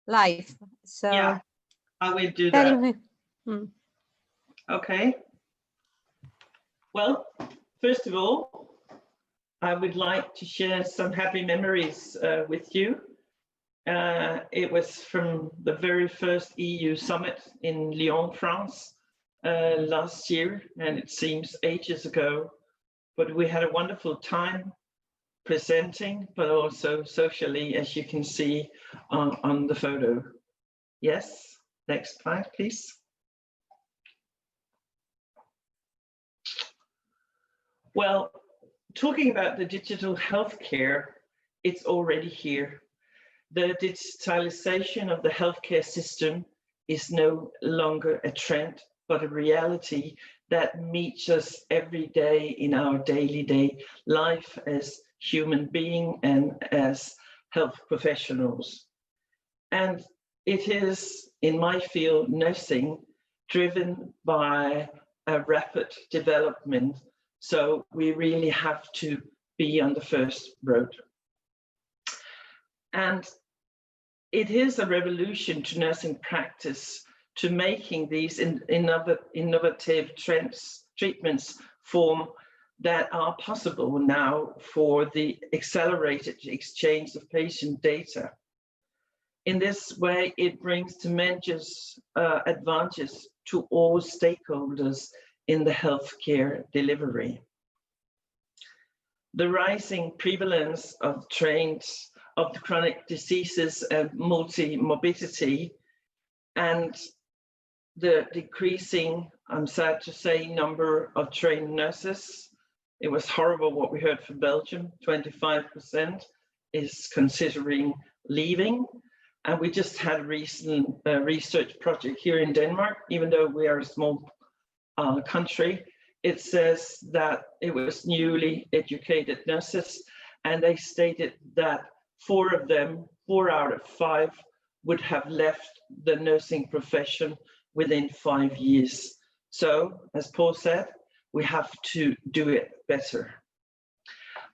live. So yeah, I will do that. anyway. Okay. Well, first of all, I would like to share some happy memories with you. It was from the very first EU summit in Lyon, France, last year, and it seems ages ago, but we had a wonderful time presenting, but also socially, as you can see on the photo. Yes, next slide, please. Well, talking about the digital healthcare, it's already here. The digitalization of the healthcare system is no longer a trend, but a reality that meets us every day in our daily life as human beings and as health professionals. And it is, in my field, nursing, driven by a rapid development. So we really have to be on the first road. And it is a revolution to nursing practice, to making these innovative treatments form that are possible now for the accelerated exchange of patient data. In this way, it brings tremendous advantages to all stakeholders in the healthcare delivery. The rising prevalence of the chronic diseases and multi-morbidity, and the decreasing, I'm sad to say, number of trained nurses. It was horrible what we heard from Belgium, 25% is considering leaving. And we just had a recent research project here in Denmark, even though we are a small country. It says that it was newly educated nurses, and they stated that 4 out of 5 would have left the nursing profession within 5 years. So, as Paul said, we have to do it better.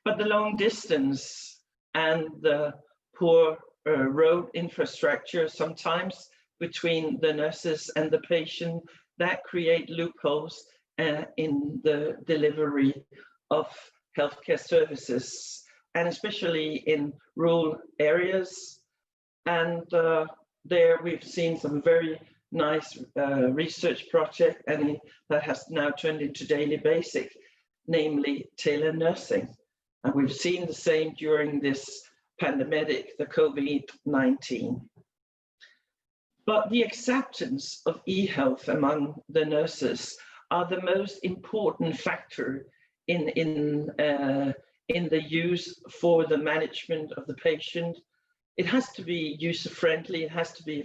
But the long distance and the poor road infrastructure sometimes between the nurses and the patient, that create loopholes in the delivery of healthcare services, and especially in rural areas. And there we've seen some very nice research project, and that has now turned into daily basic, namely telenursing. And we've seen the same during this pandemic, the COVID-19. But the acceptance of e-health among the nurses are the most important factor in the use for the management of the patient. It has to be user-friendly, it has to be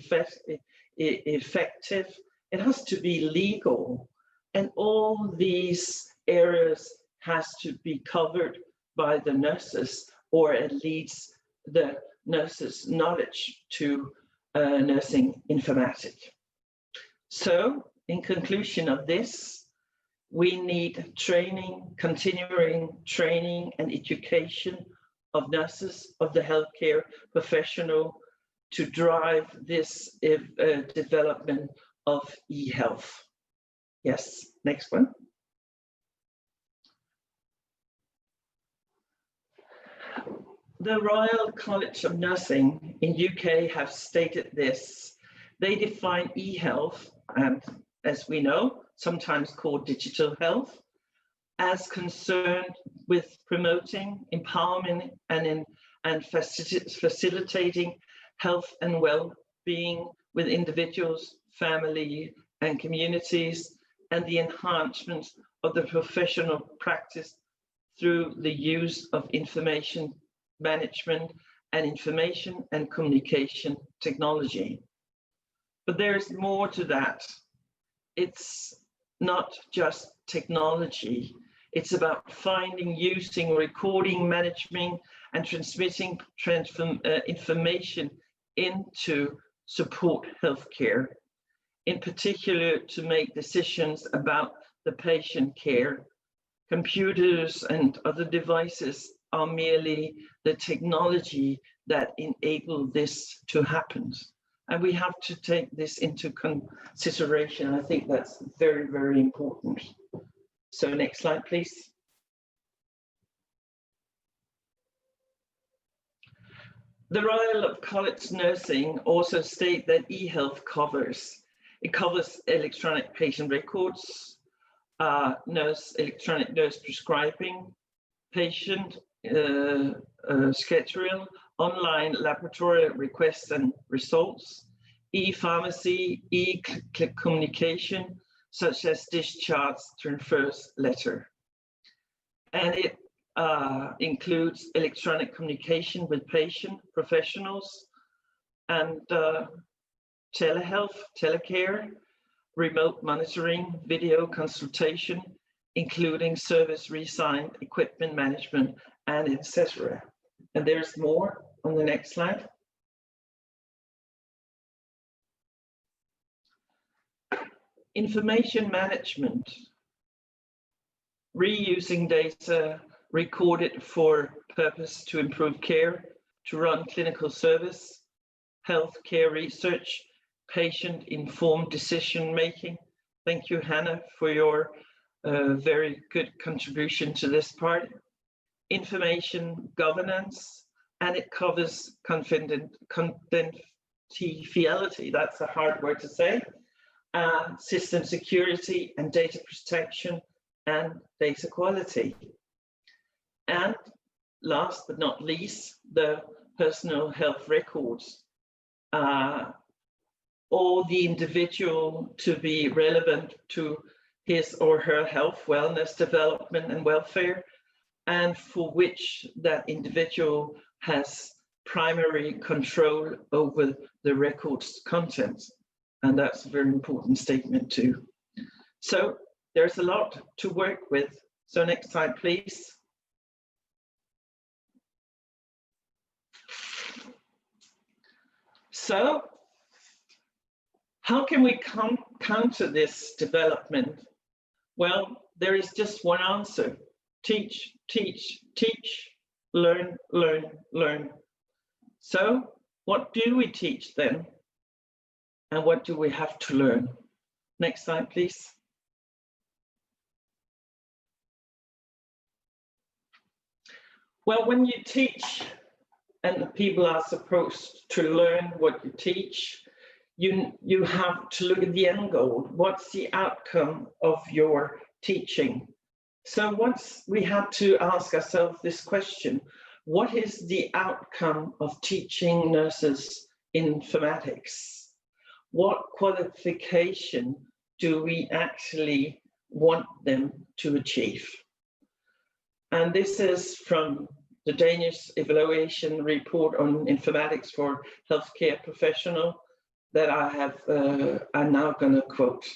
effective, it has to be legal, and all these areas has to be covered by the nurses, or at least the nurses' knowledge to nursing informatics. So, in conclusion of this, we need training, continuing training and education of nurses, of the healthcare professional, to drive this development of e-health. Yes, next one. The Royal College of Nursing in UK have stated this. They define e-health, and as we know, sometimes called digital health, as concerned with promoting, empowerment, and facilitating health and well-being with individuals, family, and communities, and the enhancement of the professional practice through the use of information management and information and communication technology. But there's more to that. It's not just technology. It's about finding, using, recording, managing, and transmitting information into support healthcare, in particular to make decisions about the patient care. Computers and other devices are merely the technology that enable this to happen. And we have to take this into consideration. I think that's very, very important. So next slide, please. The Royal College Nursing also state that eHealth covers electronic patient records, electronic nurse prescribing, patient schedule, online laboratory requests and results, e-pharmacy, e-communication, such as discharge transfers letter. And it includes electronic communication with patient professionals and telehealth, telecare, remote monitoring, video consultation, including service resign, equipment management, and etc. And there's more on the next slide. Information management, reusing data recorded for purpose to improve care, to run clinical service, healthcare research, patient-informed decision-making. Thank you, Hannah, for your very good contribution to this part. Information governance, and it covers confidentiality, that's a hard word to say, system security and data protection and data quality. And last but not least, the personal health records, or the individual to be relevant to his or her health, wellness, development and welfare, and for which that individual has primary control over the record's contents. And that's a very important statement too. So there's a lot to work with. So next slide, please. So how can we counter this development? Well, there is just one answer. Teach, teach, teach, learn, learn, learn. So what do we teach then? And what do we have to learn? Next slide, please. Well, when you teach, and people are supposed to learn what you teach, you have to look at the end goal. What's the outcome of your teaching? So once we have to ask ourselves this question, what is the outcome of teaching nurses informatics? What qualification do we actually want them to achieve? And this is from the Danish evaluation report on informatics for healthcare professional that I'm now going to quote.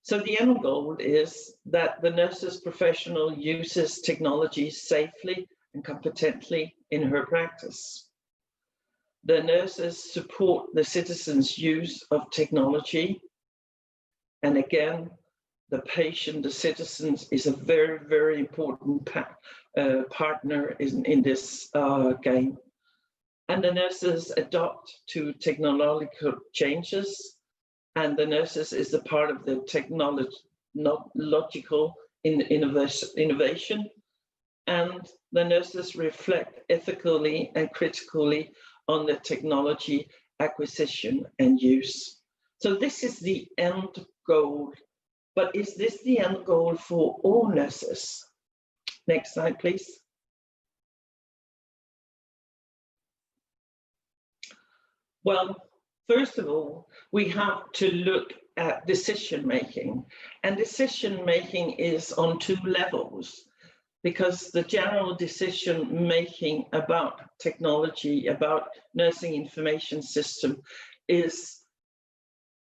So the end goal is that the nurses professional uses technology safely and competently in her practice. The nurses support the citizens' use of technology. And again, the patient, the citizens, is a very, very important partner in this game. And the nurses adopt to technological changes, and the nurses is a part of the technological innovation, and the nurses reflect ethically and critically on the technology acquisition and use. So this is the end goal, but is this the end goal for all nurses? Next slide, please. Well, first of all, we have to look at decision making, and decision making is on two levels, because the general decision making about technology, about nursing information system, is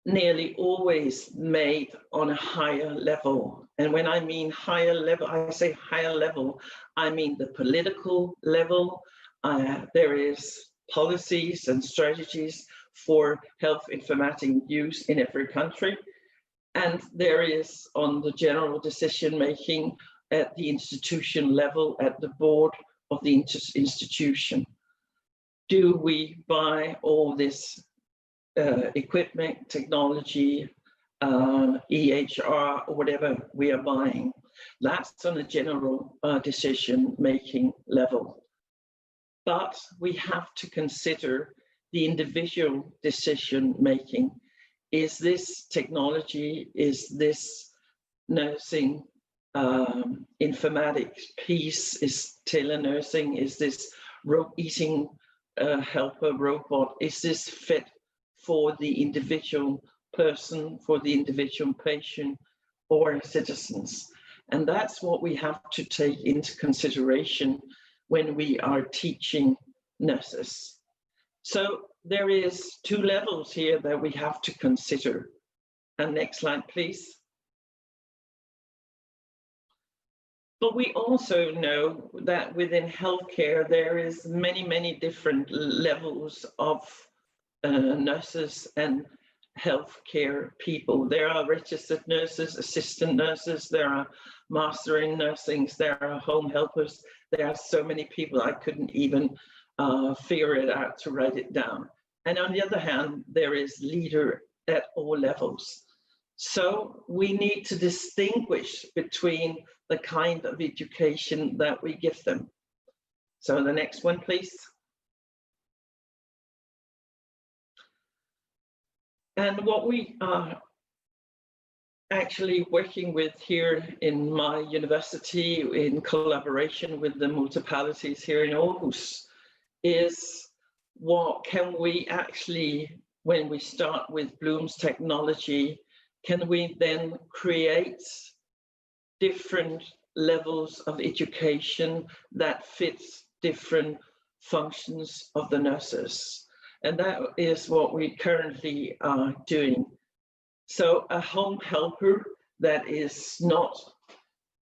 nearly always made on a higher level. And when I mean higher level, I say higher level, I mean the political level. There is policies and strategies for health informatic use in every country. And there is on the general decision making at the institution level, at the board of the institution. Do we buy all this equipment, technology, EHR, or whatever we are buying. That's on a general decision-making level. But we have to consider the individual decision-making. Is this technology, is this nursing informatics piece, is telenursing, is this eating helper robot, is this fit for the individual person, for the individual patient or citizens? And that's what we have to take into consideration when we are teaching nurses. So there is 2 levels here that we have to consider. And next slide, please. But we also know that within healthcare, there is many different levels of nurses and healthcare people. There are registered nurses, assistant nurses, there are master in nursing, there are home helpers. There are so many people I couldn't even figure it out to write it down. And on the other hand, there is leader at all levels. So we need to distinguish between the kind of education that we give them. So the next one, please. And what we are actually working with here in my university, in collaboration with the municipalities here in Aarhus, is what can we actually, when we start with Bloom's technology, can we then create different levels of education that fits different functions of the nurses? And that is what we currently are doing. So a home helper that is not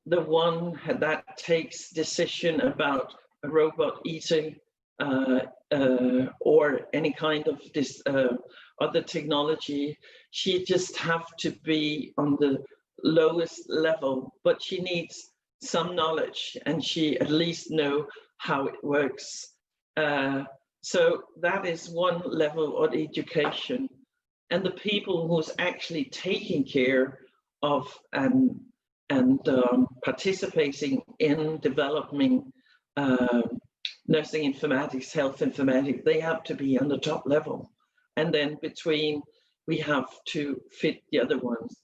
the one that takes decision about a robot eating or any kind of this other technology, she just have to be on the lowest level, but she needs some knowledge and she at least know how it works. So that is one level of education. And the people who's actually taking care of and participating in developing nursing informatics, health informatics, they have to be on the top level. And then between, we have to fit the other ones.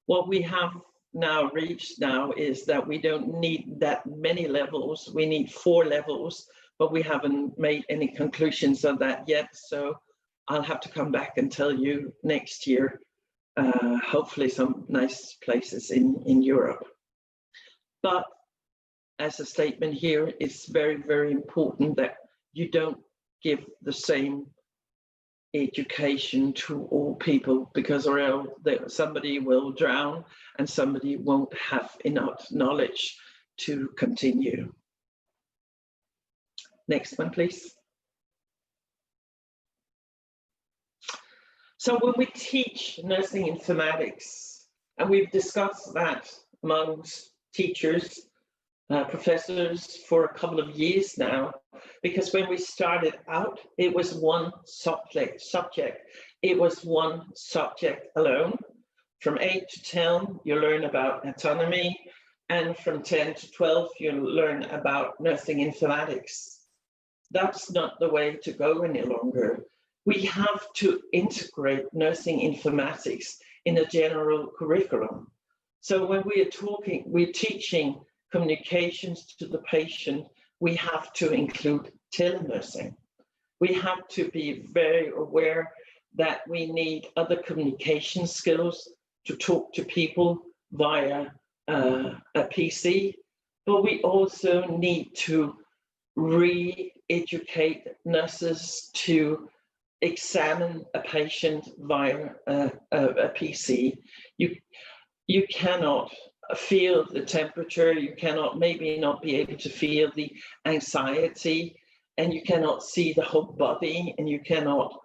What we have now reached now is that we don't need that many levels. We need 4 levels, but we haven't made any conclusions of that yet. So I'll have to come back and tell you next year, hopefully some nice places in Europe. But as a statement here, it's very important that you don't give the same education to all people, because or else somebody will drown and somebody won't have enough knowledge to continue. Next one, please. So when we teach nursing informatics, and we've discussed that amongst teachers, professors for a couple of years now, because when we started out, it was one subject. It was one subject alone. From 8 to 10, you learn about autonomy, and from 10 to 12, you learn about nursing informatics. That's not the way to go any longer. We have to integrate nursing informatics in a general curriculum. So when we're teaching communications to the patient, we have to include telenursing. We have to be very aware that we need other communication skills to talk to people via a PC, but we also need to re-educate nurses to examine a patient via a PC. You cannot feel the temperature, you cannot maybe not be able to feel the anxiety, and you cannot see the whole body, and you cannot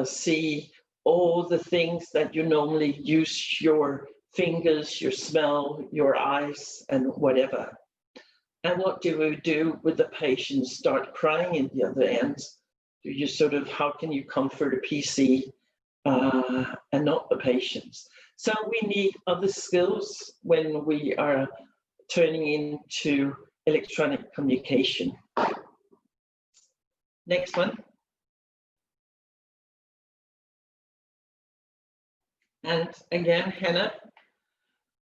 see all the things that you normally use your fingers, your smell, your eyes, and whatever. And what do we do with the patients? Start crying in the other end? you sort of, how can you comfort a PC and not the patients? So we need other skills when we are turning into electronic communication. Next one. And again, Hannah,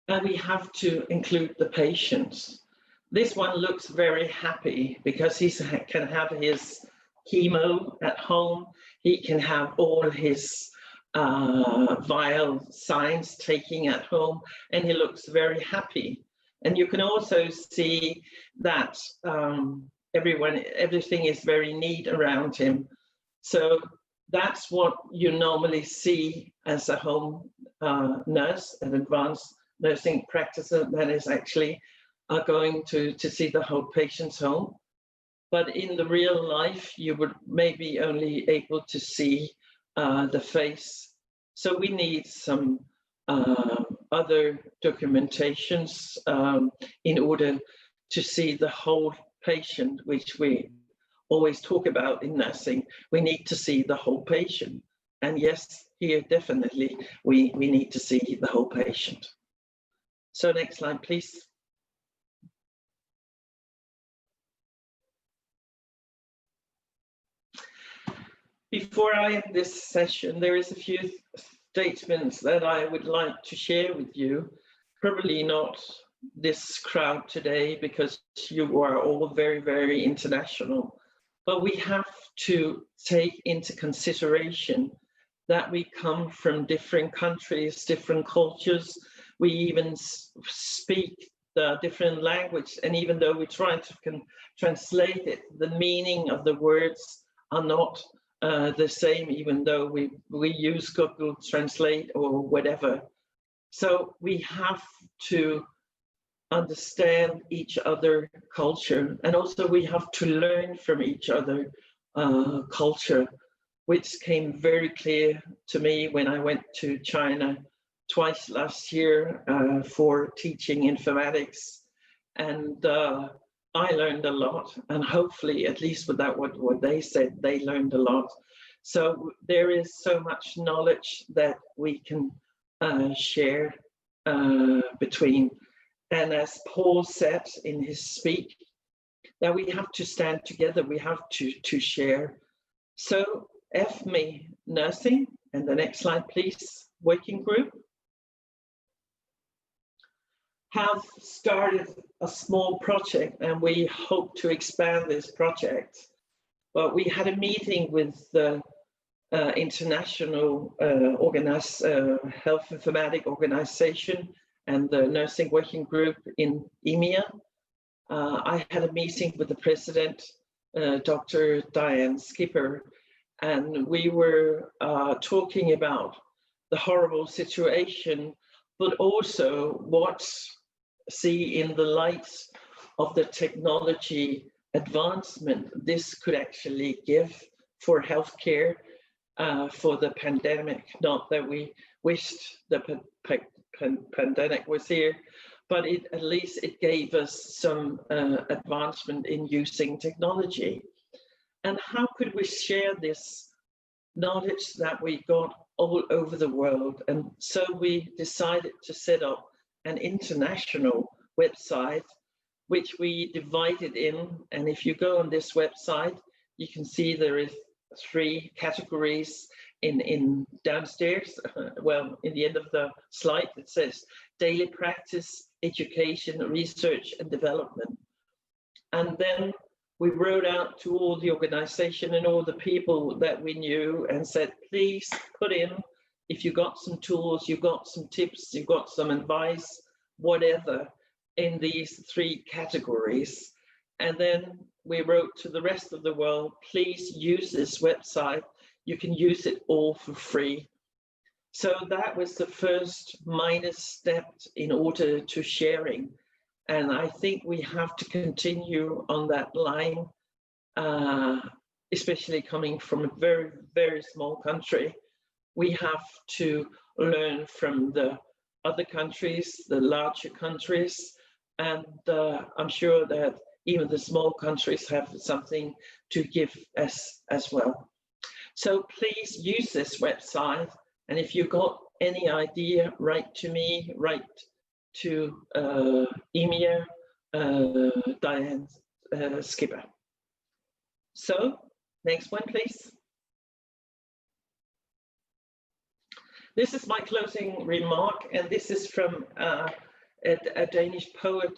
and we have to include the patients. This one looks very happy because he can have his chemo at home. He can have all his vial signs taking at home, and he looks very happy. And you can also see that everything is very neat around him. So that's what you normally see as a home nurse, an advanced nursing practitioner that is actually going to see the whole patient's home. But in the real life, you would maybe only able to see the face. So we need some other documentations in order to see the whole patient, which we always talk about in nursing. We need to see the whole patient. And yes, here definitely we need to see the whole patient. So next slide, please. Before I end this session, there is a few statements that I would like to share with you. Probably not this crowd today because you are all very, very international. But we have to take into consideration that we come from different countries, different cultures. We even speak the different language. And even though we try to translate it, the meaning of the words are not the same, even though we use Google Translate or whatever. So we have to understand each other culture, and also we have to learn from each other culture, which came very clear to me when I went to China twice last year for teaching informatics, and I learned a lot, and hopefully, at least with that, what they said, they learned a lot. So there is so much knowledge that we can share between. And as Paul said in his speech, that we have to stand together, we have to share. So FME Nursing, and the next slide, please, working group, have started a small project, and we hope to expand this project. But we had a meeting with the international health informatic organization and the nursing working group in EMEA. I had a meeting with the president, Dr. Diane Skipper, and we were talking about the horrible situation, but also what, see in the light of the technology advancement this could actually give for healthcare for the pandemic. Not that we wished the pandemic was here, but at least it gave us some advancement in using technology. And how could we share this knowledge that we got all over the world? And so we decided to set up an international website, which we divided in. And if you go on this website, you can see there is 3 categories in downstairs. Well, in the end of the slide, it says daily practice, education, research, and development. And then we wrote out to all the organization and all the people that we knew and said, please put in, if you got some tools, you got some tips, you got some advice, whatever, in these 3 categories. And then we wrote to the rest of the world, please use this website. You can use it all for free. So that was the first minor step in order to sharing. And I think we have to continue on that line, especially coming from a very, very small country. We have to learn from the other countries, the larger countries, and I'm sure that even the small countries have something to give us as well. So please use this website. And if you've got any idea, write to me, write to Inge, Diane Skipper. So next one, please. This is my closing remark, and this is from a Danish poet.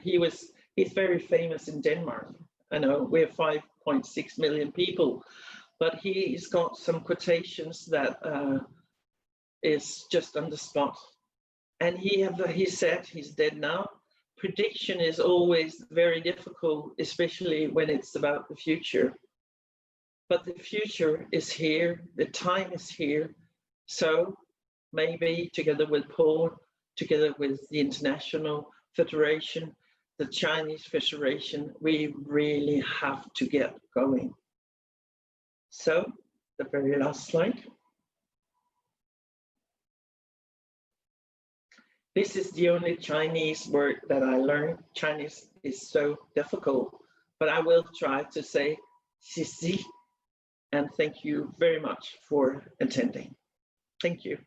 He's very famous in Denmark. I know we're 5.6 million people, but he's got some quotations that is just on the spot. And he said, he's dead now, prediction is always very difficult, especially when it's about the future. But the future is here, the time is here. So maybe together with Paul, together with the International Federation, the Chinese Federation, we really have to get going. So the very last slide. This is the only Chinese word that I learned. Chinese is so difficult, but I will try to say xi xi, and thank you very much for attending. Thank you.